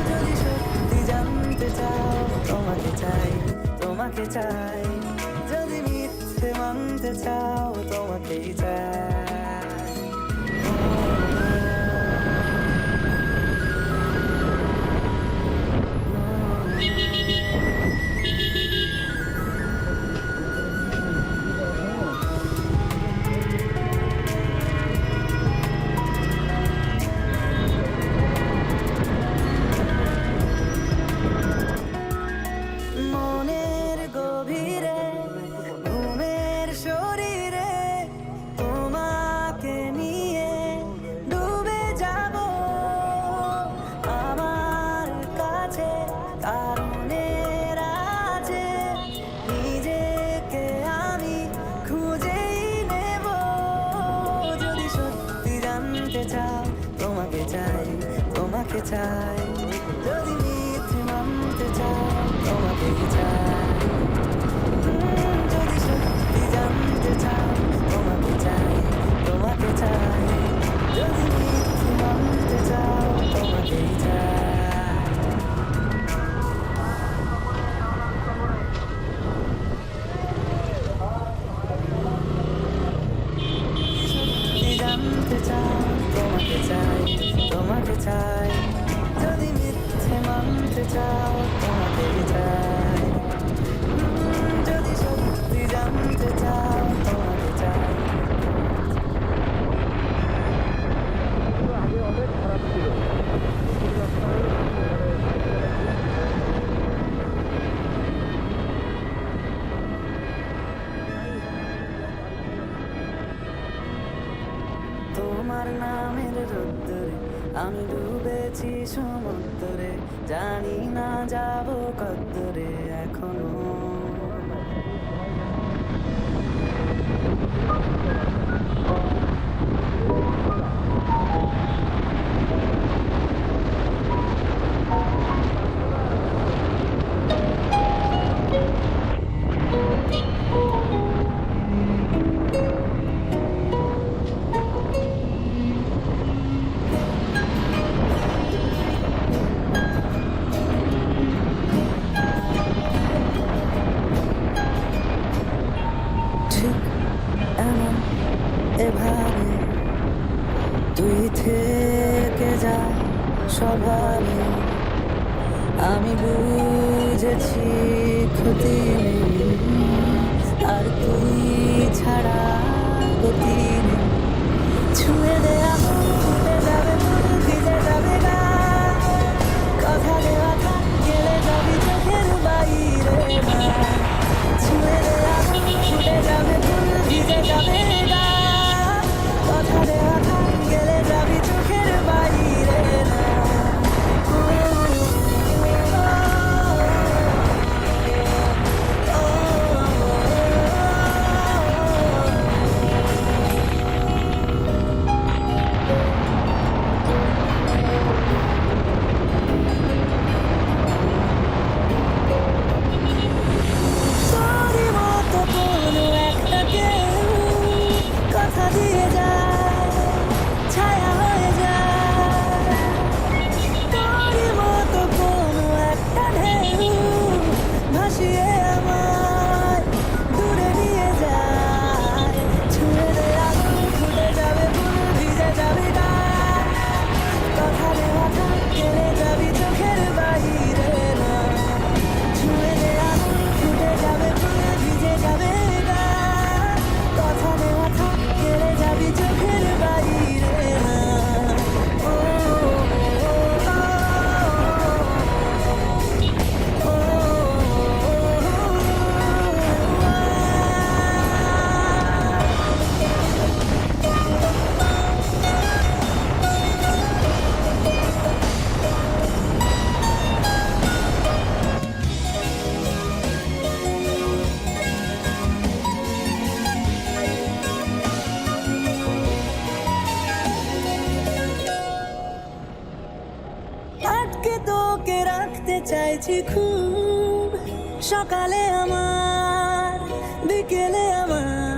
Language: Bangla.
যদি সত্যি জানতে চাও, তোমাকে চাই, তোমাকে চাই। যদি মিথ্যে মানতে চাও, তোমাকেই চাই। মনের গভীরে, ঘুমের শরীরে, তোমাকে নিয়ে ডুবে যাব আমার কাছে। কারণের আছে নিজেকে আমি খুঁজেই নেব। যদি সত্যি জানতে চাও, তোমাকে চাই, তোমাকে চাই। যদি মিথ্যে মানতে চাও, তোমাকেই চাই। যদি সত্যি জানতে চাও, তোমাকে চাই, তোমাকে চাই। যদি মিথ্যে মানতে চাও, তোমাকেই চাই। সত্যি জানতে চাও, তোমাকে চাই, তোমাকে চাই। যদি মিথ্যে মানতে চাও, তোমাকেই চাই। যদি সত্যি জানতে চাও, তোমাকে চাই। তোমার নামের রোদ্দুরে আমি ডুবেছি সমুদ্রে। জানি না যাব কদ্দুরে এখনো। ঠিক এমন এভাবে তুই থেকে যা স্বভাবে। আমি বুঝেছি ক্ষতি নেই, আর তুই ছাড়া গতি নেই। ছুঁয়ে দে আগুন, ফুটে যাবে ফুল, ভিজে যাবে গা। কথা দেওয়া থাক, গেলে যাবি চোখের বাইরে না। ছুঁয়ে দে আগুন, ফুটে যাবে ফুল, ভিজে যাবে গা। কথা দেওয়া থাক, গেলে যাবি চোখের বাইরে না। তোরই মতো কোনো একটা কেউ কথা দিয়ে যায়, ছায়া হয়ে যায়। তোরই মতো কোনো একটা ঢেউ ভাসিয়ে আমায় দূরে নিয়ে যায়। ছুঁয়ে দে আগুন, ফুটে যাবে ফুল, ভিজে যাবে গা। কথা দেওয়া থাক, গেলে যাবি চোখের বাইরে না। ছুঁয়ে দে আগুন, ফুটে যাবে ফুল, ভিজে যাবে গা। কথা দেওয়া থাক, গেলে যাবি চোখের বাইরে না। ও, ও, ও, আটকে তোকে রাখতে চাইছি খুব। সকালে আমার, বিকেলে আমার,